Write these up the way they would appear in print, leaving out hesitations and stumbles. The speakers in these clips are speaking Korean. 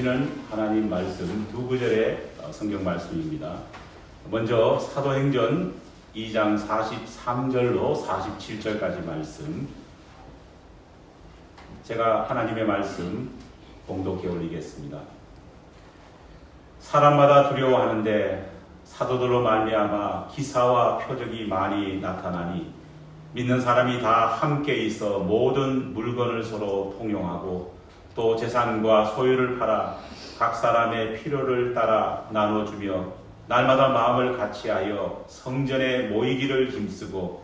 주시는 하나님 말씀 두 구절의 성경 말씀입니다. 먼저 사도행전 2장 43절로 47절까지 말씀, 제가 하나님의 말씀 봉독해 올리겠습니다. 사람마다 두려워하는데 사도들로 말미암아 기사와 표적이 많이 나타나니 믿는 사람이 다 함께 있어 모든 물건을 서로 통용하고 또 재산과 소유를 팔아 각 사람의 필요를 따라 나눠주며 날마다 마음을 같이하여 성전에 모이기를 힘쓰고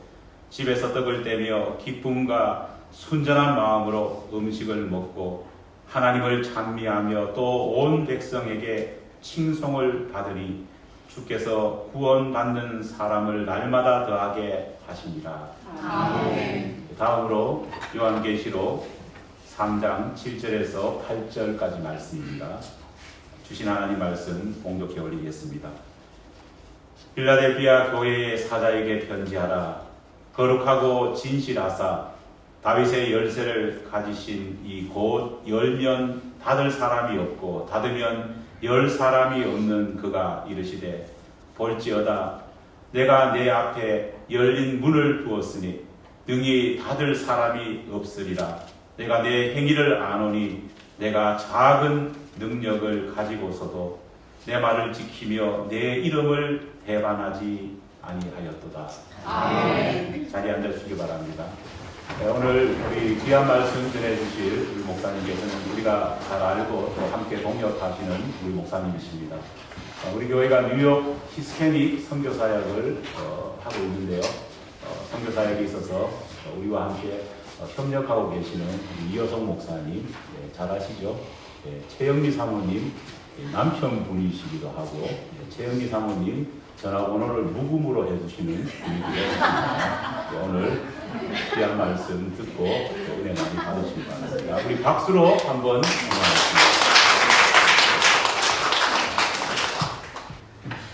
집에서 떡을 떼며 기쁨과 순전한 마음으로 음식을 먹고 하나님을 찬미하며 또 온 백성에게 칭송을 받으니 주께서 구원받는 사람을 날마다 더하게 하시니라. 아멘. 다음으로 요한계시록 3장 7절에서 8절까지 말씀입니다. 주신 하나님 말씀 봉독해 올리겠습니다. 필라델피아 교회의 사자에게 편지하라. 거룩하고 진실하사 다윗의 열쇠를 가지신 이 곧 열면 닫을 사람이 없고 닫으면 열 사람이 없는 그가 이르시되 볼지어다 내가 내 앞에 열린 문을 두었으니 능히 닫을 사람이 없으리라. 내가 내 행위를 아노니 내가 작은 능력을 가지고서도 내 말을 지키며 내 이름을 배반하지 아니하였도다. 아멘. 자리에 앉아주시기 바랍니다. 네, 오늘 우리 귀한 말씀 전해주실 우리 목사님께서는 우리가 잘 알고 또 함께 동역하시는 우리 목사님이십니다. 우리 교회가 뉴욕 히스패닉 선교사역을 하고 있는데요. 선교사역에 있어서 우리와 함께 협력하고 계시는 우리 이여성 목사님, 잘 아시죠? 최영미 사모님 남편분이시기도 하고, 최영미 사모님 전화번호를 묵음으로 해주시는 분이기도 했습니다. 오늘 귀한 말씀 듣고 은혜 많이 받으시기 바랍니다. 우리 박수로 한번 응원하겠습니다.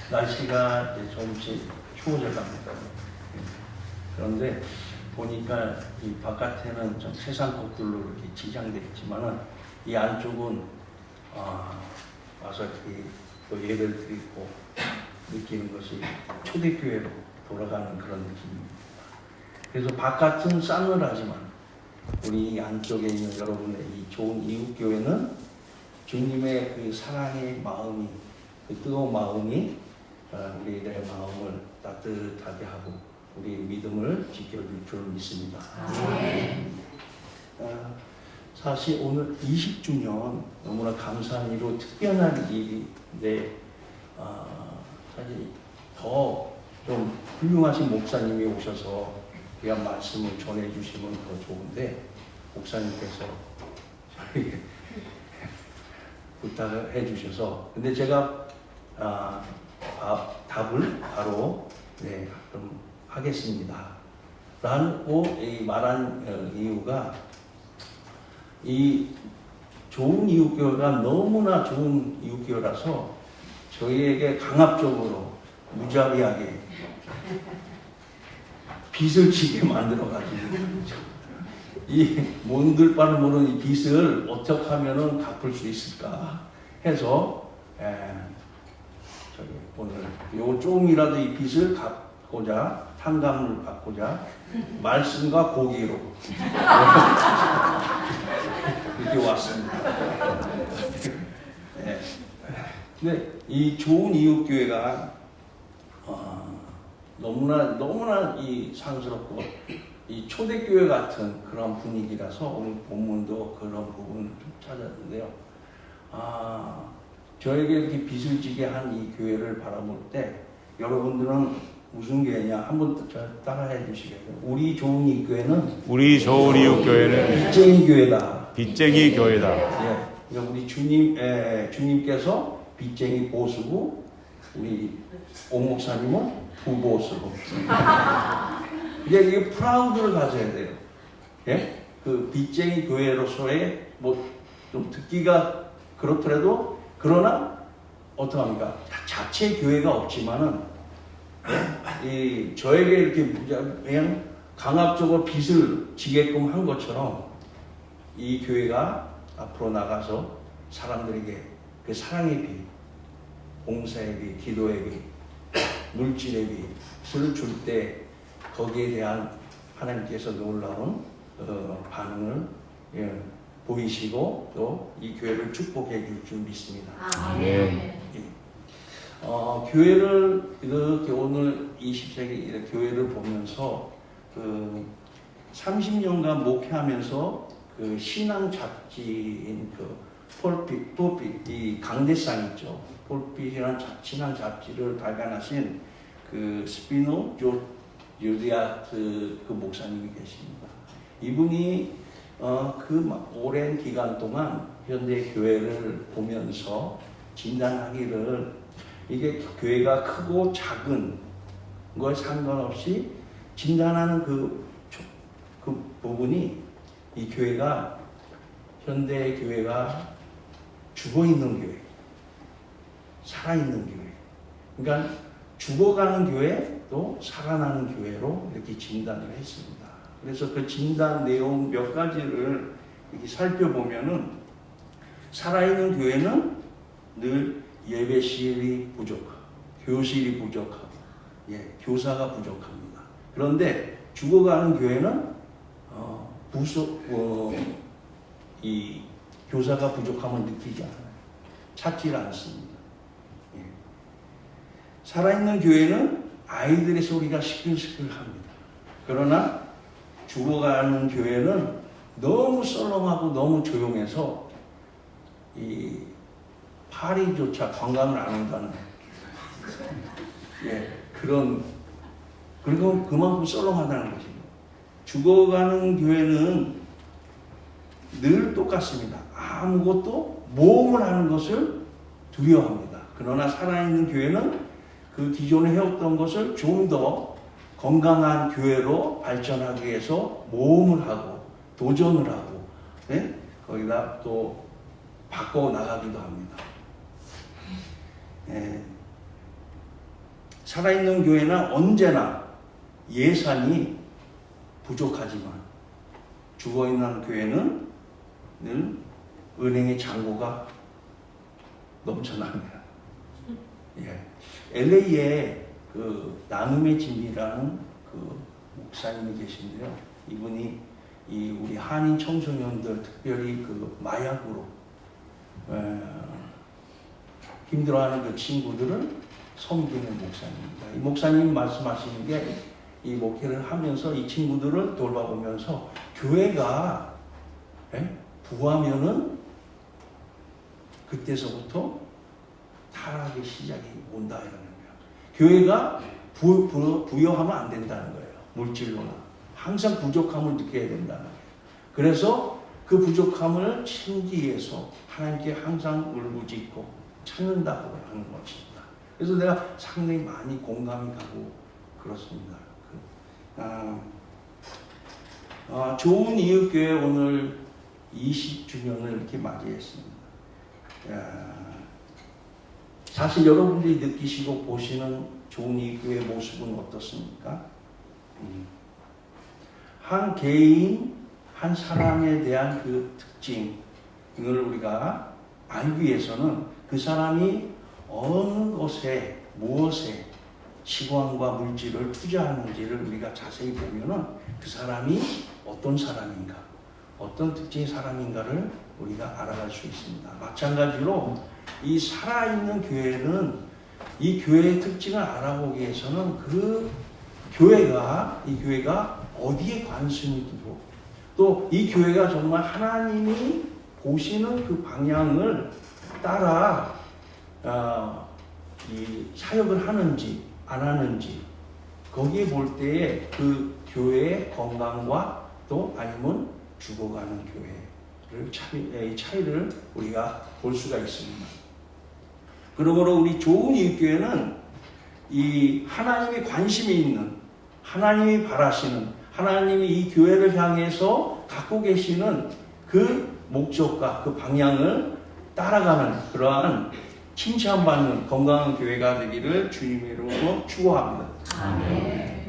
날씨가 이제 조금씩 추워져 갑니다. 그런데 보니까 이 바깥에는 좀 세상 것들로 이렇게 지장되어 있지만은 이 안쪽은 와서 이렇게 또 예배를 드리고 느끼는 것이 초대교회로 돌아가는 그런 느낌입니다. 그래서 바깥은 싸늘하지만 우리 안쪽에 있는 여러분의 이 좋은 이웃교회는 주님의 그 사랑의 마음이, 그 뜨거운 마음이 우리들의 마음을 따뜻하게 하고 우리의 믿음을 지켜줄 줄 믿습니다. 사실 오늘 20주년 너무나 감사한 일로 특별한 일인데 사실 더 좀 훌륭하신 목사님이 오셔서 귀한 말씀을 전해주시면 더 좋은데 목사님께서 저에게 부탁을 해주셔서 근데 제가 답을 바로 그럼 하겠습니다. 라고 말한 이유가 이 좋은 이웃교회가 너무나 좋은 이웃교회라서 저희에게 강압적으로 무자비하게 빚을 지게 만들어가지고 이 몬들 바를 모르는 이 빚을 어떻게 하면은 갚을 수 있을까 해서 오늘 요 조금이라도 이 빚을 갚고자 탕감을 받고자 말씀과 고기로 이렇게 왔습니다. 근데 이 좋은 이웃교회가 너무나 이 상스럽고 이 초대교회 같은 그런 분위기라서 오늘 본문도 그런 부분을 좀 찾았는데요. 저에게 이렇게 빚을 지게 한 이 교회를 바라볼 때 여러분들은 무슨 교회냐 한번 따라해 주시겠어요? 우리 좋은 이웃교회는 빚쟁이 교회다. 빚쟁이 교회다. 예, 그러니까 우리 주님께서 빚쟁이 보수고 우리 오 목사님은 부보수고. 이게 프라우드를 가져야 돼요. 예? 그 빚쟁이 교회로서의 뭐 좀 듣기가 그렇더라도 그러나 어떡합니까? 자체 교회가 없지만은 저에게 이렇게 그냥 강압적으로 빚을 지게끔 한 것처럼 이 교회가 앞으로 나가서 사람들에게 그 사랑의 빛, 봉사의 빛, 기도의 빛, 물질의 빛을 줄 때 거기에 대한 하나님께서 놀라운 반응을 보이시고 또 이 교회를 축복해 줄 줄 믿습니다. 네. 교회를 이렇게 오늘 20세기 이렇게 교회를 보면서 그 30년간 목회하면서 그 신앙 잡지인 그 폴핏 이 강대상 있죠. 폴핏이라는 신앙 잡지를 발간하신 그 스피노 조디아트 그 목사님이 계십니다. 이분이 그 오랜 기간 동안 현대 교회를 보면서 진단하기를 이게 교회가 크고 작은 걸 상관없이 진단하는 그 부분이 이 교회가 현대 교회가 죽어있는 교회, 살아있는 교회, 그러니까 죽어가는 교회 또 살아나는 교회로 이렇게 진단을 했습니다. 그래서 그 진단 내용 몇 가지를 이렇게 살펴보면은 살아있는 교회는 늘 예배실이 부족하고 교실이 부족하고 교사가 부족합니다. 그런데 죽어가는 교회는 이 교사가 부족함을 느끼지 않아요. 찾지 않습니다. 살아있는 교회는 아이들의 소리가 시끌시끌합니다. 그러나 죽어가는 교회는 너무 썰렁하고 너무 조용해서 이 파리조차 관광을 안 한다는 그런 그리고 그만큼 썰렁하다는 것입니다. 죽어가는 교회는 늘 똑같습니다. 아무것도 모험을 하는 것을 두려워합니다. 그러나 살아있는 교회는 그 기존에 해왔던 것을 좀 더 건강한 교회로 발전하기 위해서 모험을 하고 도전을 하고 거기다 또 바꿔 나가기도 합니다. 살아있는 교회는 언제나 예산이 부족하지만 죽어있는 교회는 늘 은행의 잔고가 넘쳐납니다. LA에 그 나눔의 진리라는 그 목사님이 계신데요. 이분이 이 우리 한인 청소년들 특별히 그 마약으로 힘들어하는 그 친구들을 섬기는 목사님입니다. 이 목사님 말씀하시는 게 이 목회를 하면서 이 친구들을 돌봐보면서 교회가 부하면은 그때서부터 타락의 시작이 온다 이러는 거예요. 교회가 부여하면 안 된다는 거예요. 물질로나 항상 부족함을 느껴야 된다는 거예요. 그래서 그 부족함을 채우기 위해서 하나님께 항상 울부짖고 찾는다고 하는 것입니다. 그래서 내가 상당히 많이 공감이 가고 그렇습니다. 좋은 이웃교회 오늘 20주년을 이렇게 맞이했습니다. 사실 여러분들이 느끼시고 보시는 좋은 이웃교회의 모습은 어떻습니까? 한 개인, 한 사람에 대한 그 특징을 우리가 알기 위해서는 그 사람이 어느 것에, 무엇에 시간과 물질을 투자하는지를 우리가 자세히 보면은 그 사람이 어떤 사람인가, 어떤 특징의 사람인가를 우리가 알아갈 수 있습니다. 마찬가지로 이 살아있는 교회는 이 교회의 특징을 알아보기 위해서는 이 교회가 어디에 관심이 두고 또 이 교회가 정말 하나님이 보시는 그 방향을 따라 이 사역을 하는지 안 하는지 거기에 볼 때에 그 교회의 건강과 또 아니면 죽어가는 교회의 차이를 우리가 볼 수가 있습니다. 그러므로 우리 좋은 이웃교회는 이 하나님이 관심이 있는, 하나님이 바라시는, 하나님이 이 교회를 향해서 갖고 계시는 그 목적과 그 방향을 따라가는 그러한 칭찬받는 건강한 교회가 되기를 주님의 이름으로 축원합니다. 아멘.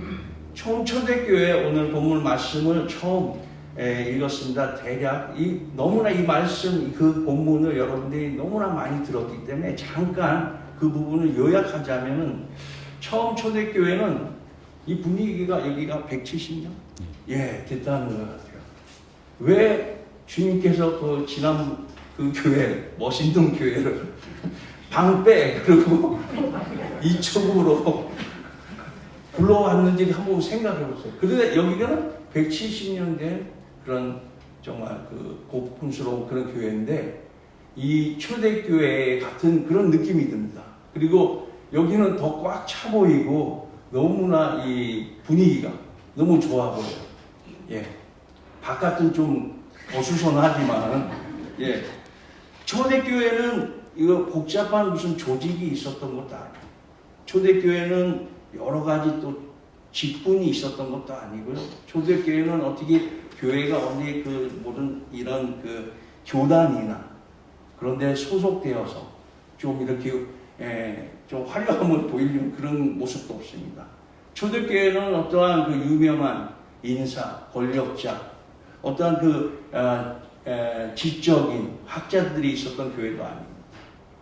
처음 초대교회 오늘 본문 말씀을 처음 읽었습니다. 대략 너무나 이 말씀, 그 본문을 여러분들이 너무나 많이 들었기 때문에 잠깐 그 부분을 요약하자면은, 처음 초대교회는 이 분위기가 여기가 170년 됐다는 것 같아요. 왜 주님께서 그 지난 그 교회, 머신동 교회를 방빼 그리고 이쪽으로 불러왔는지 한번 생각해 보세요. 그런데 여기는 170년 된 그런 정말 그 고풍스러운 그런 교회인데, 이 초대교회 같은 그런 느낌이 듭니다. 그리고 여기는 더 꽉 차 보이고 너무나 이 분위기가 너무 좋아 보여요. 바깥은 좀 어수선하지만, 초대교회는 이거 복잡한 무슨 조직이 있었던 것도 아니고, 초대교회는 여러 가지 또 직분이 있었던 것도 아니고요. 초대교회는 어떻게 교회가 어디 그 모든 이런 그 교단이나 그런 데 소속되어서 좀 이렇게 좀 화려함을 보이는 그런 모습도 없습니다. 초대교회는 어떠한 그 유명한 인사, 권력자, 어떠한 그 지적인 학자들이 있었던 교회도 아닙니다.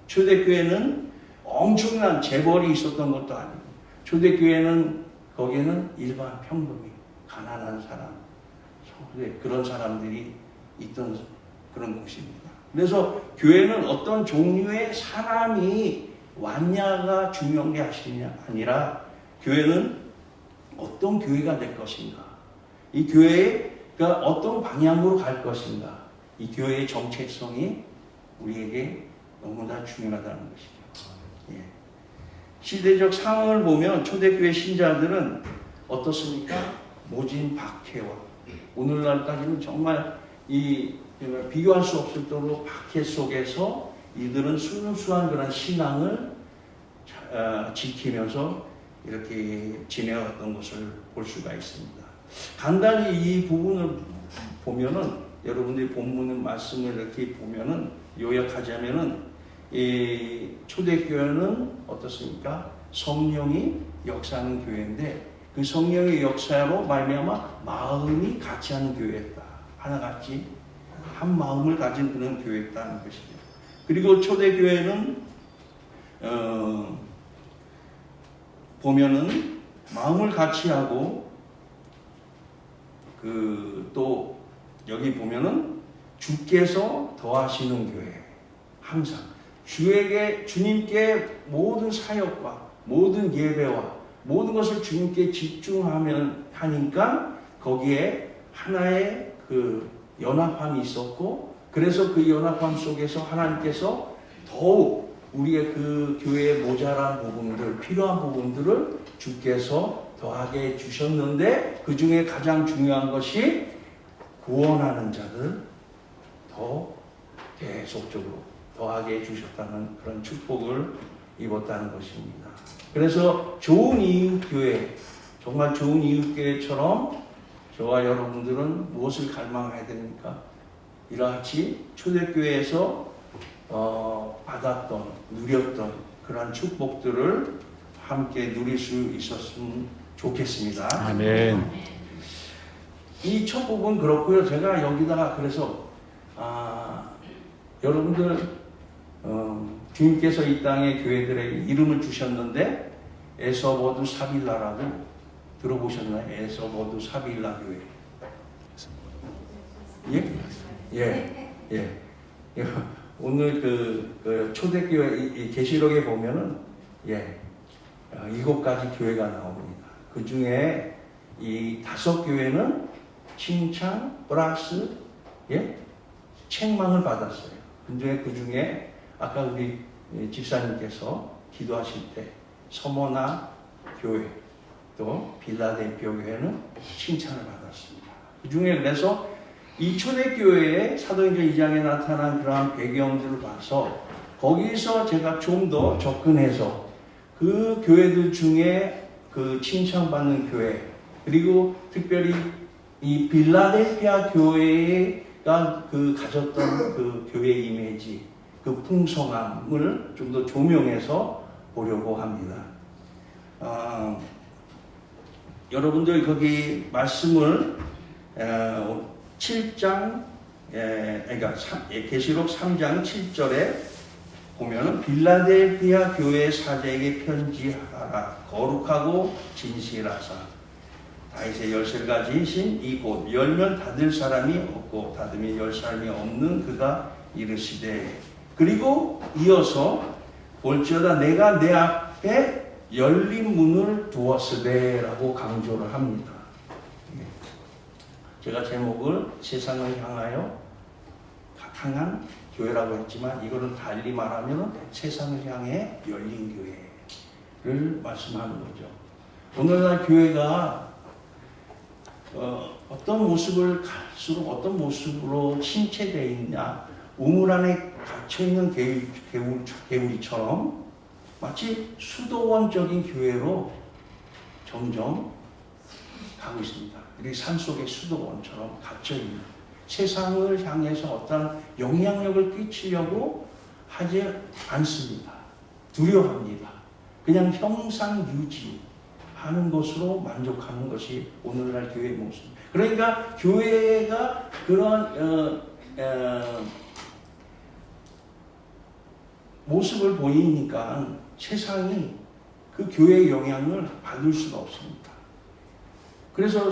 초대교회는 엄청난 재벌이 있었던 것도 아니고, 초대교회는 거기에는 일반 평범인 가난한 사람, 그런 사람들이 있던 그런 곳입니다. 그래서 교회는 어떤 종류의 사람이 왔냐가 중요한 게 아니라, 교회는 어떤 교회가 될 것인가, 이 교회가 어떤 방향으로 갈 것인가, 이 교회의 정체성이 우리에게 너무나 중요하다는 것이죠. 시대적 상황을 보면 초대교회 신자들은 어떻습니까? 모진 박해와, 오늘날까지는 정말 비교할 수 없을 정도로 박해 속에서 이들은 순수한 그런 신앙을 지키면서 이렇게 지내왔던 것을 볼 수가 있습니다. 간단히 이 부분을 보면은, 여러분들이 본문의 말씀을 이렇게 보면은, 요약하자면은, 이 초대교회는 어떻습니까? 성령이 역사하는 교회인데, 그 성령의 역사로 말미암아 마음이 같이 하는 교회였다. 하나같이 한 마음을 가진 그런 교회였다는 것이죠. 그리고 초대교회는 보면은 마음을 같이 하고, 또 여기 보면은 주께서 더하시는 교회, 항상 주님께 모든 사역과 모든 예배와 모든 것을 주님께 집중하면 하니까 거기에 하나의 그 연합함이 있었고, 그래서 그 연합함 속에서 하나님께서 더욱 우리의 그 교회에 모자란 부분들, 필요한 부분들을 주께서 더하게 주셨는데, 그 중에 가장 중요한 것이 구원하는 자들 더 계속적으로 더하게 해주셨다는 그런 축복을 입었다는 것입니다. 그래서 좋은 이웃교회, 정말 좋은 이웃교회처럼 저와 여러분들은 무엇을 갈망해야 됩니까? 이같이 초대교회에서 받았던, 누렸던 그러한 축복들을 함께 누릴 수 있었으면 좋겠습니다. 아멘. 이 첫 부분 그렇고요. 제가 여기다가 그래서 여러분들 주님께서 이 땅에 교회들에게 이름을 주셨는데, 에서버두 사빌라라고 들어보셨나요? 에서버두 사빌라 교회. 오늘 그 초대교회 계시록에 보면은 7가지 교회가 나옵니다. 그 중에 이 5교회는 칭찬 플러스 책망을 받았어요. 그 중에 아까 우리 집사님께서 기도하실 때 서머나 교회, 또 빌라델피아 교회는 칭찬을 받았습니다. 그 중에 그래서 이 초대교회의 사도행전 2장에 나타난 그러한 배경들을 봐서 거기서 제가 좀 더 접근해서 그 교회들 중에 그 칭찬받는 교회, 그리고 특별히 이 빌라델피아 교회가 그 가졌던 그 교회 이미지, 그 풍성함을 좀 더 조명해서 보려고 합니다. 여러분들 거기 말씀을 7장, 그러니까 계시록 3장 7절에 보면은 빌라델피아 교회 사제에게 편지하라. 거룩하고 진실하사 다윗의 열쇠를 가지신 이곳 열면 닫을 사람이 없고 닫으면 열 사람이 없는 그가 이르시되, 그리고 이어서 볼지어다 내가 내 앞에 열린 문을 두었으되 라고 강조를 합니다. 제가 제목을 세상을 향하여 향한 교회라고 했지만 이거는 달리 말하면 세상을 향해 열린 교회를 말씀하는 거죠. 오늘날 교회가 어떤 모습을 갈수록 어떤 모습으로 침체되어 있냐, 우물 안에 갇혀있는 개구리처럼 마치 수도원적인 교회로 점점 가고 있습니다. 이렇게 산속의 수도원처럼 갇혀있는, 세상을 향해서 어떤 영향력을 끼치려고 하지 않습니다. 두려워합니다. 그냥 형상 유지하는 것으로 만족하는 것이 오늘날 교회의 모습. 그러니까 교회가 그런 모습을 보이니까 세상이 그 교회의 영향을 받을 수가 없습니다. 그래서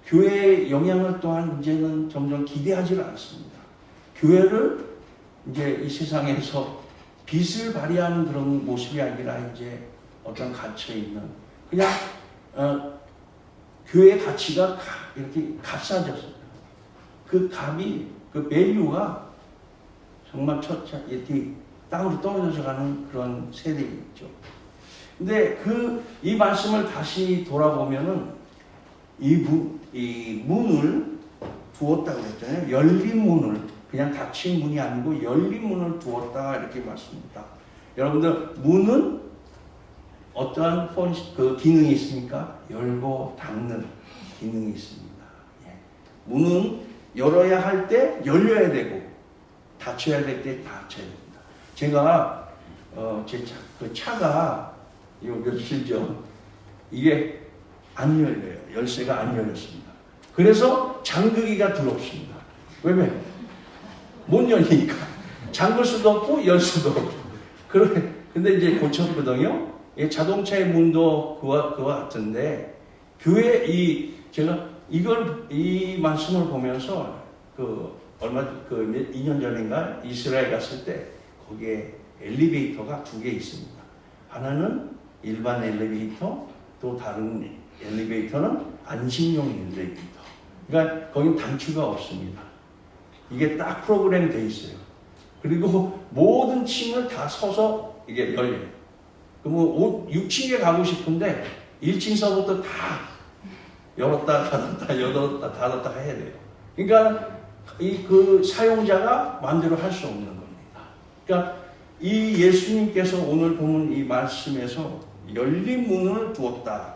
교회의 영향을 또한 이제는 점점 기대하지 않습니다. 교회를 이제 이 세상에서 빛을 발휘하는 그런 모습이 아니라 이제 어떤 갇혀있는, 그냥 교회의 가치가 이렇게 값싸졌어요. 그 값이, 그 밸류가 정말 이렇게 땅으로 떨어져 가는 그런 세대이죠. 근데 이 말씀을 다시 돌아보면은 이 문을 두었다고 했잖아요. 열린 문을, 그냥 닫힌 문이 아니고 열린 문을 두었다 이렇게 말씀입니다. 여러분들, 문은 어떠한 그 기능이 있습니까? 열고 닫는 기능이 있습니다. 문은 열어야 할 때 열려야 되고 닫혀야 될 때 닫혀야 됩니다. 제가 제 차가 며칠 전 이게 안 열려요. 열쇠가 안 열렸습니다. 그래서 잠그기가 두렵습니다. 왜? 못 열리니까. 잠글 수도 없고 열 수도 없고. 근데 이제 고쳤거든요. 자동차의 문도 그와 같은데, 제가 이 말씀을 보면서 2년 전인가 이스라엘 갔을 때 거기에 엘리베이터가 2개 있습니다. 하나는 일반 엘리베이터, 또 다른 엘리베이터는 안심용 엘리베이터. 그러니까 거긴 단추가 없습니다. 이게 딱 프로그램 돼 있어요. 그리고 모든 층을 다 서서 이게 열려요. 그럼 6층에 가고 싶은데 1층서부터 다 열었다 닫았다 열었다 닫았다 해야 돼요. 그러니까 그 사용자가 마음대로 할 수 없는 겁니다. 그러니까 이 예수님께서 오늘 보는 이 말씀에서 열린 문을 두었다.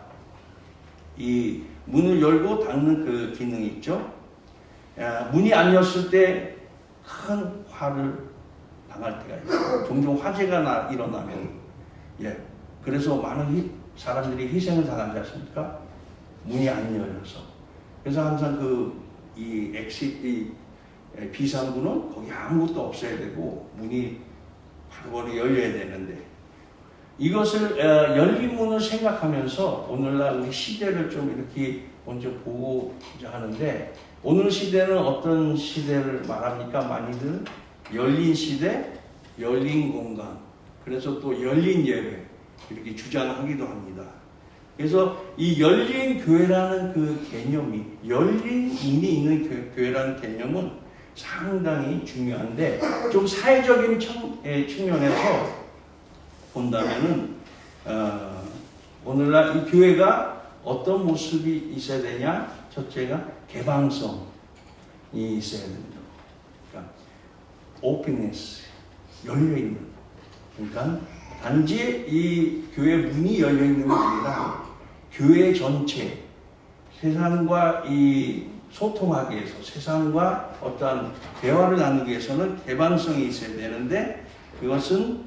이 문을 열고 닫는 그 기능이 있죠. 문이 안 열렸을 때 큰 화를 당할 때가 있어요. 종종 화재가 일어나면, 그래서 많은 사람들이 희생을 당하지 않습니까? 문이 안 열려서. 그래서 항상 이 비상구는 거기 아무것도 없어야 되고 문이 바로 열려야 되는데, 이것을 열린 문을 생각하면서 오늘날 우리 시대를 좀 이렇게 먼저 보고자 하는데, 오늘 시대는 어떤 시대를 말합니까? 많이들 열린 시대, 열린 공간, 그래서 또 열린 예배 이렇게 주장하기도 합니다. 그래서 이 열린 교회라는 그 개념이, 열린 이미 있는 교회라는 개념은 상당히 중요한데, 좀 사회적인 측면에서 본다면은 오늘날 이 교회가 어떤 모습이 있어야 되냐? 첫째가 개방성이 있어야 됩니다. 그러니까 오픈네스, 열려있는. 그러니까 단지 이 교회 문이 열려있는 게 아니라 교회 전체, 세상과 소통하기 위해서, 세상과 어떠한 대화를 나누기 위해서는 개방성이 있어야 되는데, 그것은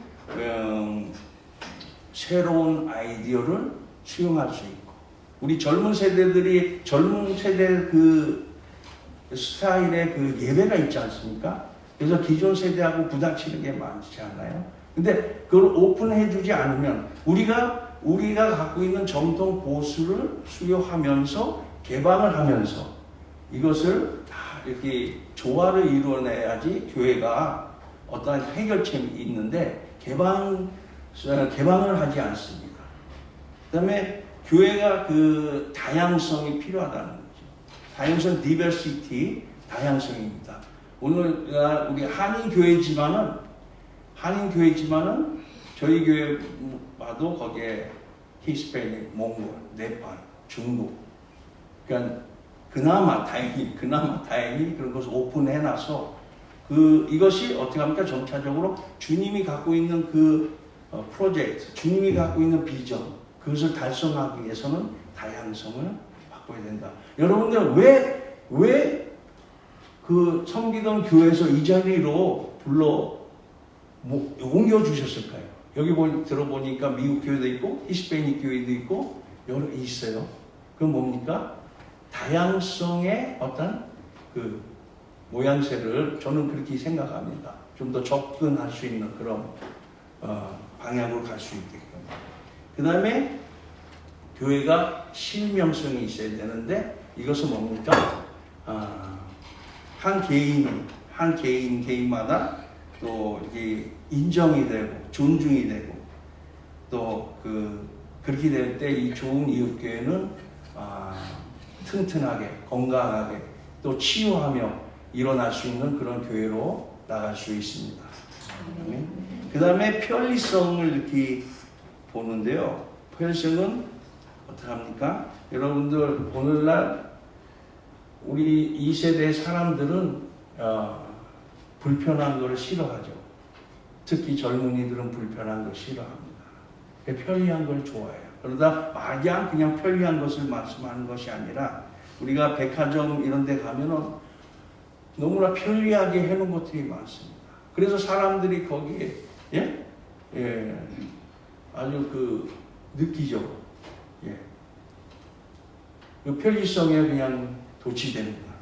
새로운 아이디어를 수용할 수 있고, 우리 젊은 세대 스타일의 그 예배가 있지 않습니까? 그래서 기존 세대하고 부닥치는 게 많지 않나요? 근데 그걸 오픈해주지 않으면 우리가 갖고 있는 정통 보수를 수용하면서 개방을 하면서 이것을 다 이렇게 조화를 이루어내야지 교회가 어떠한 해결책이 있는데 개방을 하지 않습니다. 그 다음에 교회가 그 다양성이 필요하다는 거죠. 다양성, diversity, 다양성입니다. 오늘 우리 한인교회지만은 저희 교회 봐도 거기에 히스패닉, 몽골, 네팔, 중국. 그러니까 그나마 다행히 그런 것을 오픈해놔서 이것이 어떻게 합니까? 점차적으로 주님이 갖고 있는 그 프로젝트, 주님이 갖고 있는 비전, 그것을 달성하기 위해서는 다양성을 바꿔야 된다. 여러분들 왜 그 섬기던 교회에서 이 자리로 옮겨 주셨을까요? 여기 들어보니까 미국 교회도 있고 히스패닉 교회도 있고 여러 있어요. 그건 뭡니까? 다양성의 어떤 그 모양새를 저는 그렇게 생각합니다. 좀 더 접근할 수 있는 그런 방향으로 갈 수 있게끔. 그 다음에 교회가 실명성이 있어야 되는데 이것은 뭡니까? 한 개인마다 또 이게 인정이 되고 존중이 되고 또 그렇게 될 때 이 좋은 이웃교회는 튼튼하게 건강하게 또 치유하며 일어날 수 있는 그런 교회로 나갈 수 있습니다. 그 다음에 편리성을 이렇게 보는데요. 편리성은 어떻게 합니까? 여러분들 오늘날 우리 2세대 사람들은 불편한 걸 싫어하죠. 특히 젊은이들은 불편한 걸 싫어합니다. 편리한 걸 좋아해요. 그러다 마냥 그냥 편리한 것을 말씀하는 것이 아니라 우리가 백화점 이런 데 가면은 너무나 편리하게 해놓은 것들이 많습니다. 그래서 사람들이 거기에 아주 느끼죠. 그 편리성에 그냥 도취됩니다.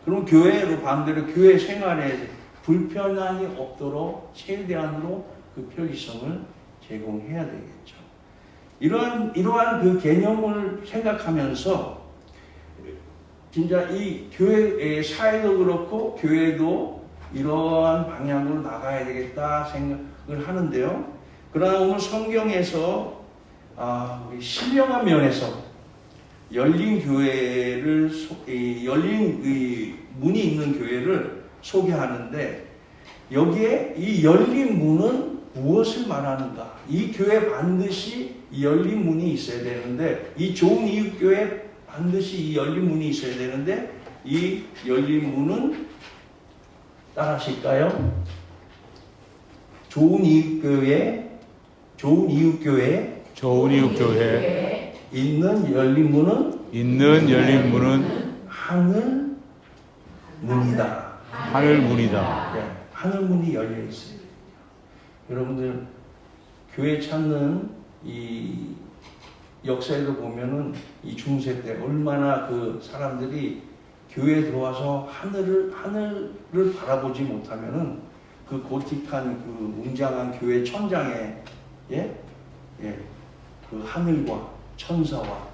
그럼 교회로 반대로 교회 생활에 불편함이 없도록 최대한으로 그 편리성을 제공해야 되겠죠. 이러한 그 개념을 생각하면서 진짜 이 교회의 사회도 그렇고 교회도 이러한 방향으로 나가야 되겠다 생각을 하는데요. 그러나 오늘 성경에서 우리 신령한 면에서 열린 교회를 열린 문이 있는 교회를 소개하는데 여기에 이 열린 문은 무엇을 말하는가? 이 교회 반드시 이 열린 문이 있어야 되는데 이 좋은 이웃 교회 반드시 이 열린 문이 있어야 되는데 이 열린 문은 따라하실까요? 좋은 이웃 교회 있는 열린 문은 하늘 문이다. 하늘 문이 열려 있어요. 여러분들 교회 찾는 이 역사에도 보면은 이 중세 때 얼마나 그 사람들이 교회에 들어와서 하늘을 바라보지 못하면은 그 고틱한 그 웅장한 교회 천장에 그 하늘과 천사와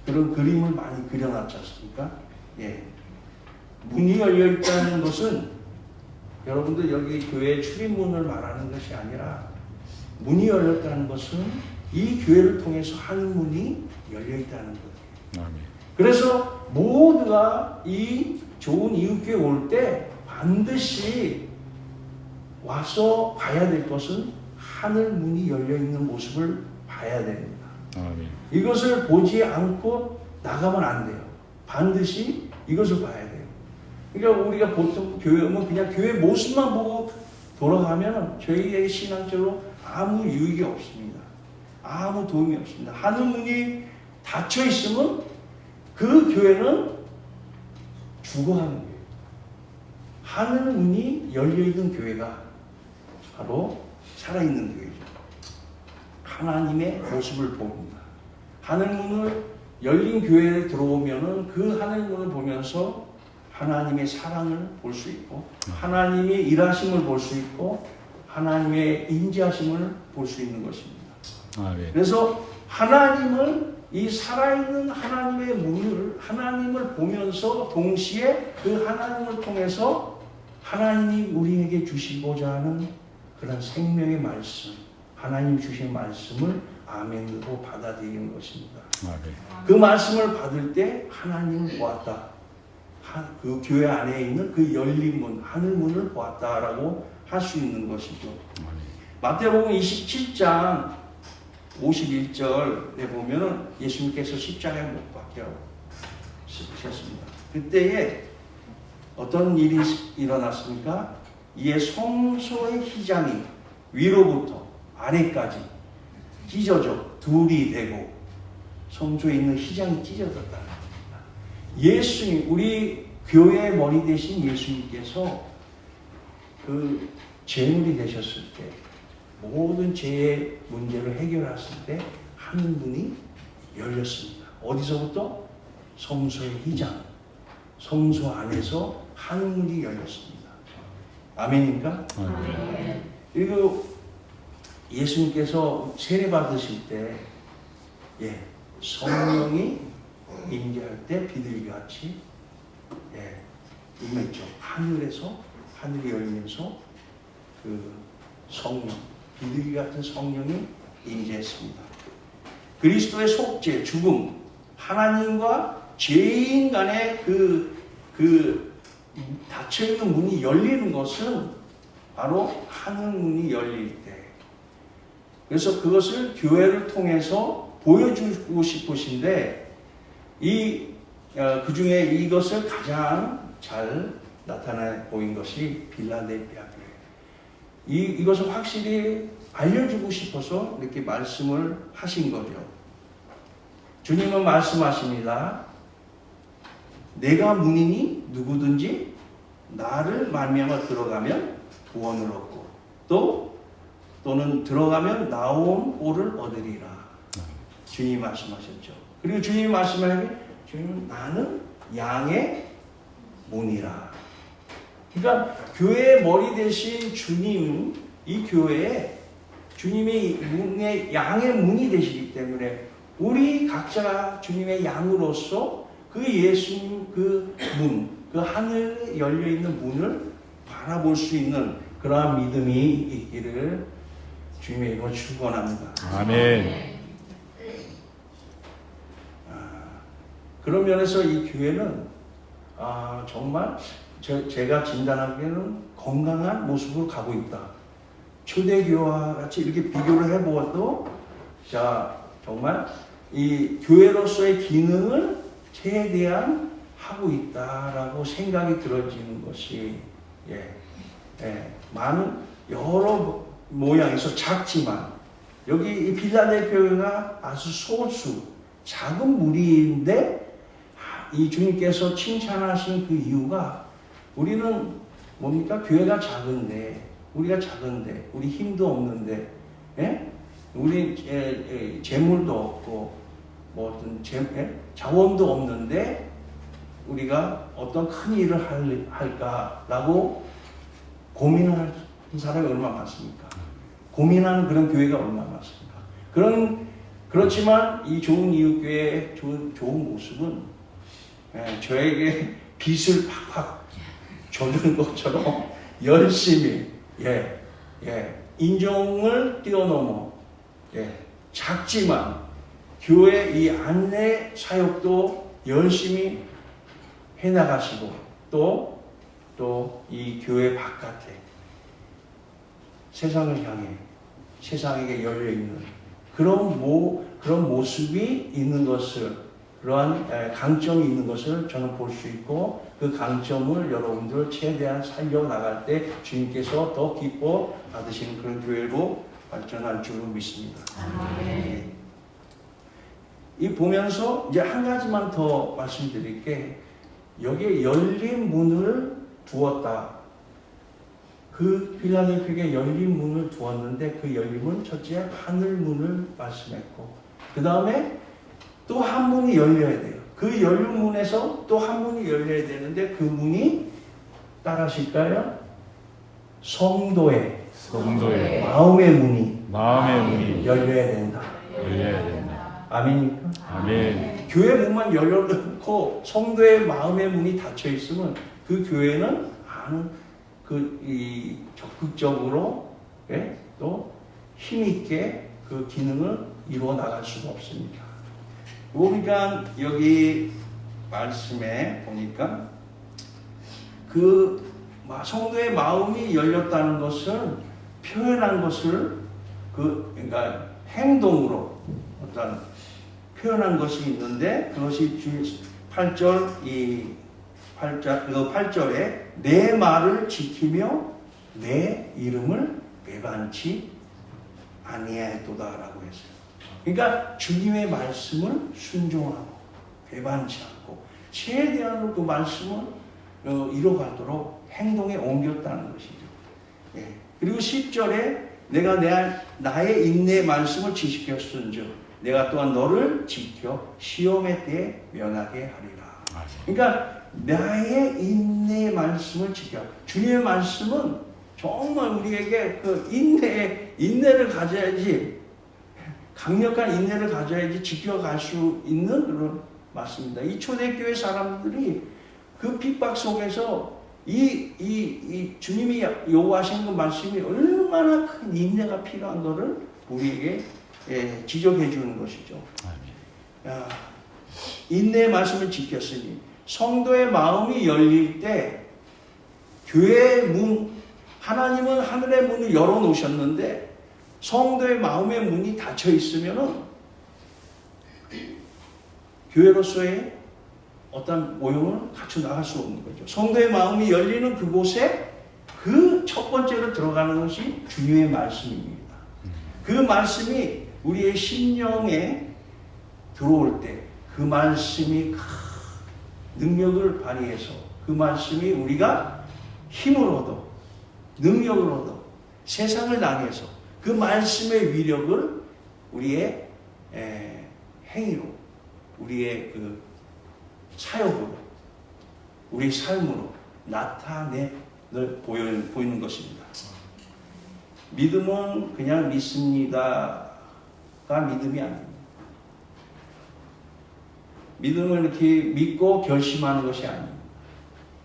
그런 그림을 많이 그려놨지 않습니까? 문이 열려 있다는 것은 여러분들 여기 교회 출입문을 말하는 것이 아니라 문이 열렸다는 것은 이 교회를 통해서 하늘 문이 열려 있다는 거예요. 그래서 모두가 이 좋은 이웃교회 올 때 반드시 와서 봐야 될 것은 하늘 문이 열려 있는 모습을 봐야 됩니다. 이것을 보지 않고 나가면 안 돼요. 반드시 이것을 봐야 돼요. 그러니까 우리가 보통 교회 오면 그냥 교회 모습만 보고 돌아가면 저희의 신앙적으로 아무 유익이 없습니다. 아무 도움이 없습니다. 하늘 문이 닫혀 있으면 그 교회는 죽어가는 거예요. 하늘 문이 열려 있는 교회가 바로 살아있는 교회죠. 하나님의 모습을 봅니다. 하늘 문을 열린 교회에 들어오면은 그 하늘 문을 보면서 하나님의 사랑을 볼 수 있고 하나님의 일하심을 볼 수 있고 하나님의 인지하심을 볼 수 있는 것입니다. 네. 그래서 하나님을 이 살아있는 하나님의 문을 하나님을 보면서 동시에 그 하나님을 통해서 하나님이 우리에게 주시고자 하는 그런 생명의 말씀, 하나님 주신 말씀을 아멘으로 받아들이는 것입니다. 네. 그 말씀을 받을 때 하나님을 보았다. 그 교회 안에 있는 그 열린 문, 하늘 문을 보았다라고 할 수 있는 것이죠. 마태복음 27장 51절에 보면은 예수님께서 십자가에 못 박혀 죽으셨습니다. 그때에 어떤 일이 일어났습니까? 이에 성소의 휘장이 위로부터 아래까지 찢어져 둘이 되고 성소에 있는 휘장이 찢어졌다. 예수님, 우리 교회의 머리 대신 예수님께서 그 제물이 되셨을 때 모든 죄의 문제를 해결했을 때 하늘 문이 열렸습니다. 어디서부터? 성소의 휘장, 성소 안에서 하늘 문이 열렸습니다. 아멘입니까? 아멘. 그리고 예수님께서 세례 받으실 때 성령이 임재할 때 비둘기같이 임했죠. 하늘에서 하늘이 열리면서 그 성령, 비둘기 같은 성령이 임재했습니다. 그리스도의 속죄, 죽음, 하나님과 죄인 간의 그 닫혀있는 문이 열리는 것은 바로 하늘 문이 열릴 때. 그래서 그것을 교회를 통해서 보여주고 싶으신데 그 중에 이것을 가장 잘 나타나 보인 것이 빌라델피아 교회. 이것을 확실히 알려주고 싶어서 이렇게 말씀을 하신 거죠. 주님은 말씀하십니다. 내가 문이니 누구든지 나를 말미암아 들어가면 구원을 얻고 또는 들어가면 나온 꼴을 얻으리라. 주님이 말씀하셨죠. 그리고 주님이 말씀하시니 주님은 나는 양의 문이라. 그러니까 교회의 머리 대신 주님, 이 교회에 주님이 양의 문이 되시기 때문에 우리 각자가 주님의 양으로서 그 예수님 그 문, 그 하늘에 열려있는 문을 바라볼 수 있는 그러한 믿음이 있기를 주님의 이름으로 축원합니다. 아멘. 그런 면에서 이 교회는 정말 제가 진단하기에는 건강한 모습으로 가고 있다. 초대교회와 같이 이렇게 비교를 해보아도 정말 이 교회로서의 기능을 최대한 하고 있다라고 생각이 들어지는 것이 많은 여러 모양에서 작지만 여기 이 빌라델피아가 아주 소수 작은 무리인데 이 주님께서 칭찬하신 그 이유가 우리는 뭡니까? 교회가 작은데 우리가 작은데 우리 힘도 없는데 우리 재물도 없고 뭐 어떤 자원도 없는데 우리가 어떤 큰 일을 할까라고 고민하는 사람이 얼마나 많습니까? 고민하는 그런 교회가 얼마나 많습니까? 그렇지만 이 좋은 이웃교회의 좋은 모습은 저에게 빛을 팍팍 줘주는 것처럼 열심히 인종을 뛰어넘어 작지만 교회 이 안내 사역도 열심히 해나가시고 또 이 교회 바깥에 세상을 향해 세상에게 열려있는 그런 모습이 있는 것을 그러한 강점이 있는 것을 저는 볼 수 있고 그 강점을 여러분들 최대한 살려나갈 때 주님께서 더 기뻐 받으시는 그런 교회로 발전할 줄로 믿습니다. 이 보면서 이제 한 가지만 더 말씀드릴 게 여기에 열린 문을 두었다. 그 빌라델피아에 열린 문을 두었는데 그 열린 문 첫째 하늘 문을 말씀했고 그 다음에 또 한 문이 열려야 돼요. 그 열린 문에서 또 한 문이 열려야 되는데 그 문이 따라하실까요? 성도의 마음의 문이 열려야 된다. 열려야 된다. 아멘입니까? 아멘. 교회 문만 열려놓고 성도의 마음의 문이 닫혀 있으면 그 교회는 적극적으로 또 힘있게 그 기능을 이루어 나갈 수가 없습니다. 그러니까 여기 말씀에 보니까 그 성도의 마음이 열렸다는 것을 표현한 것을 그러니까 행동으로 어떤 표현한 것이 있는데 그것이 8절에 내 말을 지키며 내 이름을 배반치 아니하였도다라고 했어요. 그러니까 주님의 말씀을 순종하고 배반치 않고 최대한으로 그 말씀을 이뤄가도록 행동에 옮겼다는 것이죠. 예. 그리고 10절에 내가 나의 인내의 말씀을 지켰은즉 내가 또한 너를 지켜 시험의 때에 면하게 하리라. 그러니까 나의 인내의 말씀을 지켜. 주님의 말씀은 정말 우리에게 그 인내를 가져야지, 강력한 인내를 가져야지 지켜갈 수 있는 그런 말씀입니다. 이 초대교회 사람들이 그 핍박 속에서 이 주님이 요구하시는 그 말씀이 얼마나 큰 인내가 필요한 것을 우리에게 지적해 주는 것이죠. 인내의 말씀을 지켰으니 성도의 마음이 열릴 때 교회의 문, 하나님은 하늘의 문을 열어놓으셨는데 성도의 마음의 문이 닫혀 있으면은 교회로서의 어떤 모형을 갖춰 나갈 수 없는 거죠. 성도의 마음이 열리는 그곳에 그 첫 번째로 들어가는 것이 주님의 말씀입니다. 그 말씀이 우리의 심령에 들어올 때 그 말씀이 능력을 발휘해서 그 말씀이 우리가 힘을 얻어 능력을 얻어 세상을 당해서 그 말씀의 위력을 우리의 행위로 우리의 그 사역으로 우리의 삶으로 보이는 것입니다. 믿음은 그냥 믿습니다가 믿음이 아닙니다. 믿음을 이렇게 믿고 결심하는 것이 아닙니다.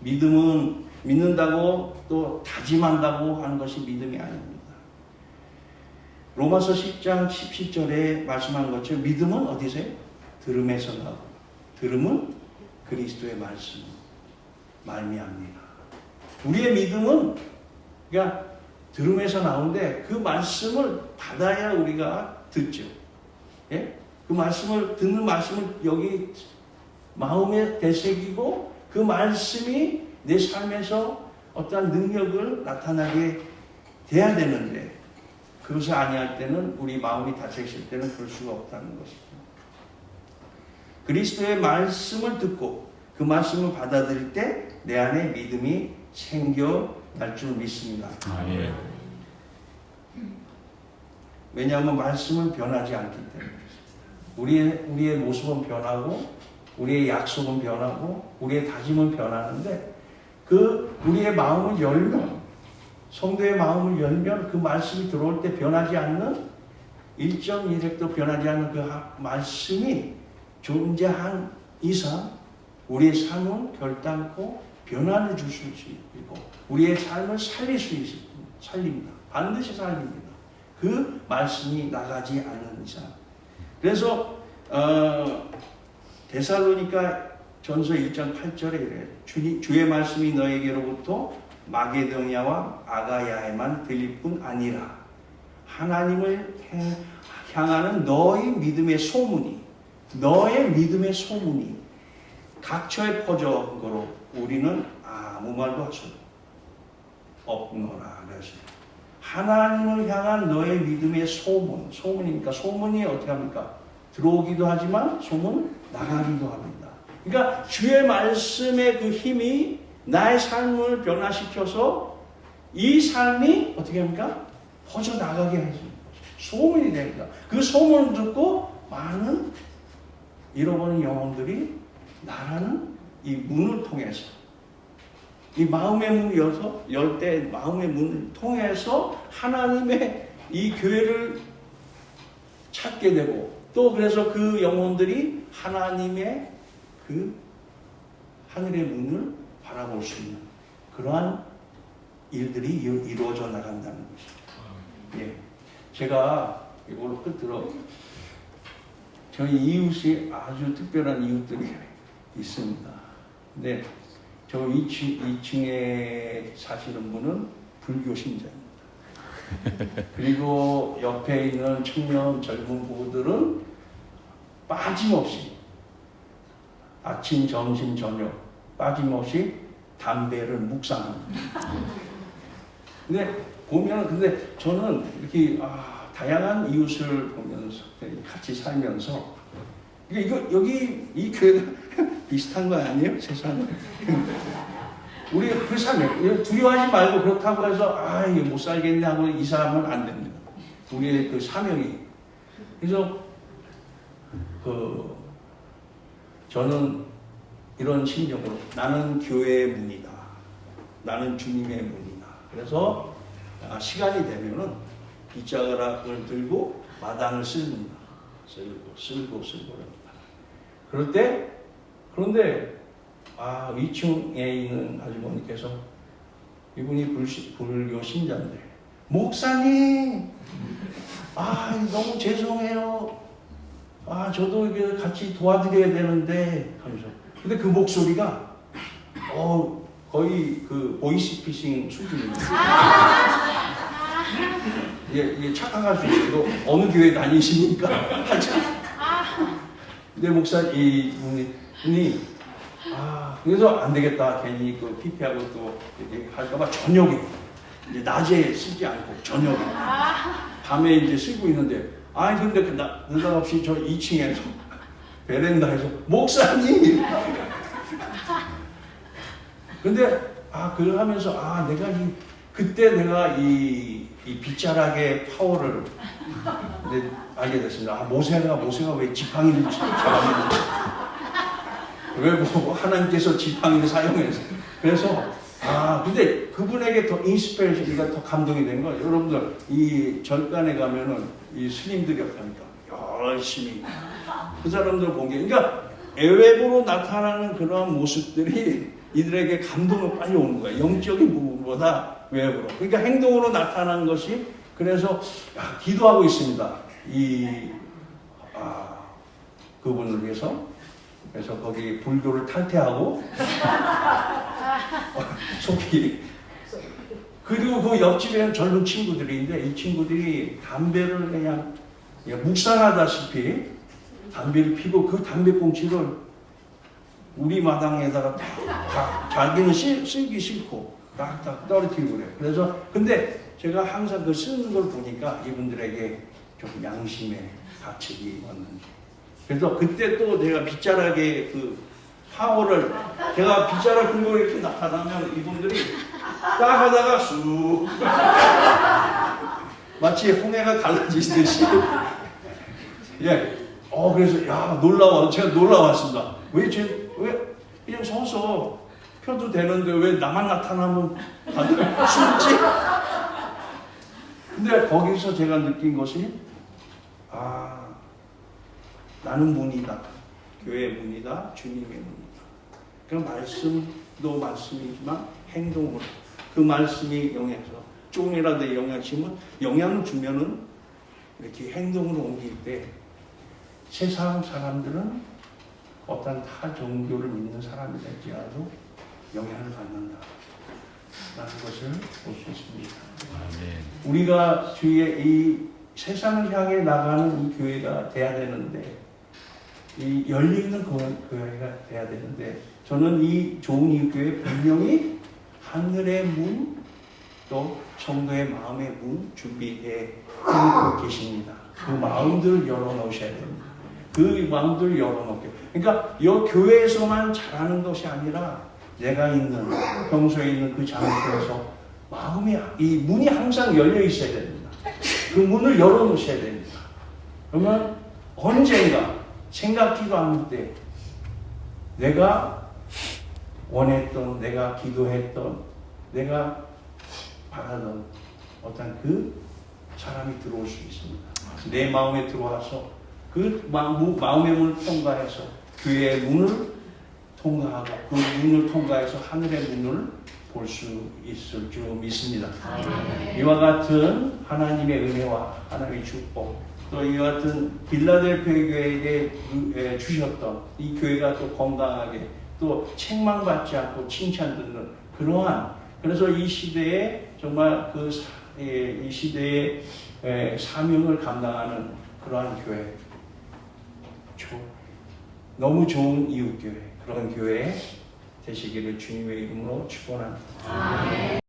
믿음은 믿는다고 또 다짐한다고 하는 것이 믿음이 아닙니다. 로마서 10장 17절에 말씀한 것처럼 믿음은 어디서요? 들음에서 나고 들음은 그리스도의 말씀 말미암니다. 우리의 믿음은 그러니까 들음에서 나오는데 그 말씀을 받아야 우리가 듣죠. 예? 그 말씀을 듣는 말씀을 여기 마음에 되새기고 그 말씀이 내 삶에서 어떠한 능력을 나타나게 돼야 되는데 그것을 아니할 때는 우리 마음이 닫혀 있을 때는 그럴 수가 없다는 것이죠. 그리스도의 말씀을 듣고 그 말씀을 받아들일 때 내 안에 믿음이 생겨날 줄 믿습니다. 예. 왜냐하면 말씀은 변하지 않기 때문에 우리의 모습은 변하고 우리의 약속은 변하고 우리의 다짐은 변하는데 그 우리의 마음을 열면 성도의 마음을 열면 그 말씀이 들어올 때 변하지 않는 1.1획도 변하지 않는 그 말씀이 존재한 이상 우리의 삶은 결단코 변화를 줄 수 있고 우리의 삶을 살릴 수 있습니다. 살립니다. 반드시 살립니다. 그 말씀이 나가지 않는 이상. 그래서 데살로니가 전서 1장 8절에 이래요. 주의 말씀이 너에게로부터 마게도냐와 아가야에만 들릴 뿐 아니라 하나님을 향하는 너의 믿음의 소문이 각처에 퍼져온 거로 우리는 아무 말도 할 수 없노라. 그래서 하나님을 향한 너의 믿음의 소문이니까 소문이 어떻게 합니까? 들어오기도 하지만 소문 나가기도 합니다. 그러니까 주의 말씀의 그 힘이 나의 삶을 변화시켜서 이 삶이 어떻게 합니까? 퍼져나가게 해줍니다. 소문이 됩니다. 그 소문을 듣고 많은 잃어버린 영혼들이 나라는 이 문을 통해서 이 마음의 문을 열 때 마음의 문을 통해서 하나님의 이 교회를 찾게 되고 또 그래서 그 영혼들이 하나님의 그 하늘의 문을 바라볼 수 있는 그러한 일들이 이루어져 나간다는 것이죠. 예. 제가 이걸로 끝으로 저희 이웃이 아주 특별한 이웃들이 있습니다. 근데 저 2층에 사시는 분은 불교 신자입니다. 그리고 옆에 있는 청년 젊은 부부들은 빠짐없이 아침, 점심, 저녁 빠짐없이 담배를 묵상합니다. 근데 저는 이렇게 다양한 이웃을 보면서 같이 살면서 여기 이 교회가 비슷한 거 아니에요? 세상에. 우리 그 삶에 두려워하지 말고 그렇다고 해서 이거 못 살겠네 하고 이사하면 안 됩니다. 우리의 그 사명이. 그래서 저는 이런 심정으로 나는 교회의 문이다. 나는 주님의 문이다. 그래서 시간이 되면은 빗자락을 들고 마당을 쓸니다. 쓸고 그런데 2층에 있는 아주머니께서 이분이 불교 신자인데 목사님 너무 죄송해요. 저도 이게 같이 도와드려야 되는데 하면서 근데 그 목소리가 거의 그 보이스피싱 수준입니다. 예, 착각할 수 있어도 어느 교회 다니시니까 내 목사 이분이 그래서 안 되겠다 괜히 그 피폐하고 또 할까봐 저녁에 이제 낮에 쓰지 않고 저녁에 밤에 이제 쓰고 있는데 근데 느닷없이 저 2층에서 베란다에서 목사님 근데 그걸 하면서 그때 내가 이 빗자락의 파워를 알게 됐습니다. 모세가 왜 지팡이를 잡았는지 왜 하나님께서 지팡이를 사용해서 그래서 근데 그분에게 더 인스피레이션이가 더 감동이 된 거예요. 여러분들 이 절간에 가면은 이 스님들이 어떻습니까? 열심히 그 사람들 본 게 그러니까 애외부로 나타나는 그러한 모습들이 이들에게 감동을 빨리 오는 거예요. 영적인 부분보다 외부로. 그러니까 행동으로 나타나는 것이 그래서 기도하고 있습니다. 그분을 위해서. 그래서 거기 불교를 탈퇴하고 속이 그리고 그 옆집에는 젊은 친구들이 있는데 이 친구들이 담배를 그냥 묵상하다시피 담배를 피고 그 담배꽁초를 우리 마당에다가 자기는 쓰기 싫고 딱 떨어뜨리고 그래요. 그래서 근데 제가 항상 그 쓰는 걸 보니까 이분들에게 좀 양심의 가책이 왔는지 그래서 그때 또 내가 빗자락의 그 파워를 제가 빗자락 들고 이렇게 나타나면 이분들이 딱 하다가 쑥 마치 홍해가 갈라지듯이 그래서 놀라워 제가 놀라웠습니다. 왜 그냥 서서 펴도 되는데 왜 나만 나타나면 다들 숨지? 근데 거기서 제가 느낀 것이 나는 문이다. 교회의 문이다. 주님의 문이다. 그 말씀도 말씀이지만 행동으로 그 말씀이 영향해서 조금이라도 영향을 주면은 이렇게 행동으로 옮길 때 세상 사람들은 어떤 타 종교를 믿는 사람이 될지라도 영향을 받는다. 라는 것을 볼 수 있습니다. 우리가 주위에 이 세상을 향해 나가는 이 교회가 돼야 되는데 이 열리는 교회가 돼야 되는데 저는 이 좋은 이 교회 분명히 하늘의 문 또 성도의 마음의 문 준비되어 계십니다. 그 마음들을 열어놓으셔야 됩니다. 그 마음들을 열어놓게. 그러니까 이 교회에서만 잘하는 것이 아니라 내가 있는 평소에 있는 그 장소에서 이 문이 항상 열려 있어야 됩니다. 그 문을 열어놓으셔야 됩니다. 그러면 언젠가 생각지도 않을 때 내가 원했던, 내가 기도했던, 내가 바라던 어떤 그 사람이 들어올 수 있습니다. 내 마음에 들어와서 그 마음의 문을 통과해서 교회의 문을 통과하고 그 문을 통과해서 하늘의 문을 볼 수 있을 줄 믿습니다. 이와 같은 하나님의 은혜와 하나님의 축복, 또 이와 같은 빌라델피아 교회에게 주셨던 이 교회가 또 건강하게 또 책망받지 않고 칭찬 듣는 그러한, 그래서 이 시대에 정말 이 시대의 사명을 감당하는 그러한 교회, 너무 좋은 이웃교회, 그런 교회 되시기를 주님의 이름으로 축원합니다.